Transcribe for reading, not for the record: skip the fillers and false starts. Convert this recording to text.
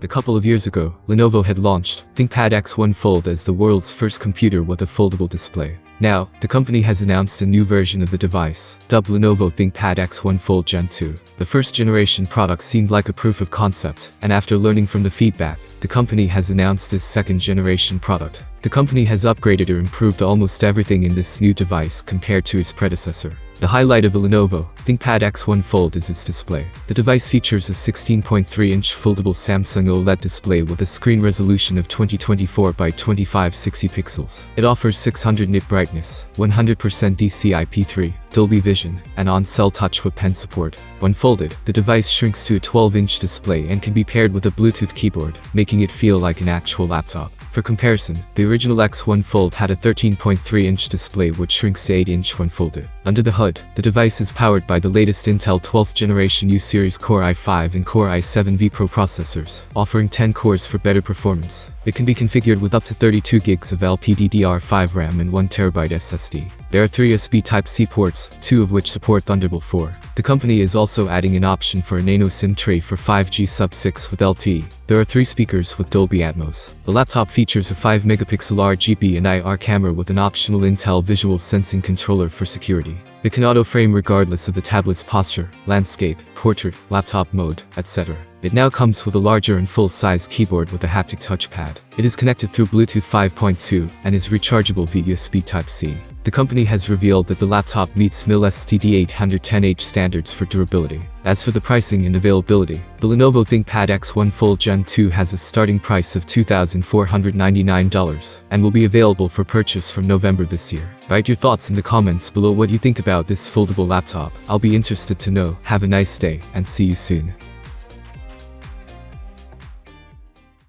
A couple of years ago, Lenovo had launched ThinkPad X1 Fold as the world's first computer with a foldable display. Now, the company has announced a new version of the device, dubbed Lenovo ThinkPad X1 Fold Gen 2. The first generation product seemed like a proof of concept, and after learning from the feedback, the company has announced this second generation product. The company has upgraded or improved almost everything in this new device compared to its predecessor. The highlight of the Lenovo ThinkPad X1 Fold is its display. The device features a 16.3-inch foldable Samsung OLED display with a screen resolution of 2024 by 2560 pixels. It offers 600 nit brightness, 100% DCI-P3, Dolby Vision, and on-cell touch with pen support. When folded, the device shrinks to a 12-inch display and can be paired with a Bluetooth keyboard, making it feel like an actual laptop. For comparison, the original X1 Fold had a 13.3-inch display which shrinks to 8-inch when folded. Under the hood, the device is powered by the latest Intel 12th generation U-series Core i5 and Core i7 Pro processors, offering 10 cores for better performance. It can be configured with up to 32 gigs of LPDDR5 RAM and 1TB SSD. There are 3 USB Type-C ports, 2 of which support Thunderbolt 4. The company is also adding an option for a nano SIM tray for 5G Sub-6 with LTE. There are 3 speakers with Dolby Atmos. The laptop features a 5-megapixel RGB and IR camera with an optional Intel visual sensing controller for security. It can auto-frame regardless of the tablet's posture, landscape, portrait, laptop mode, etc. It now comes with a larger and full-size keyboard with a haptic touchpad. It is connected through Bluetooth 5.2 and is rechargeable via USB Type-C. The company has revealed that the laptop meets MIL STD810H standards for durability. As for the pricing and availability, the Lenovo ThinkPad X1 Fold Gen 2 has a starting price of $2,499 and will be available for purchase from November this year. Write your thoughts in the comments below what you think about this foldable laptop. I'll be interested to know. Have a nice day and see you soon.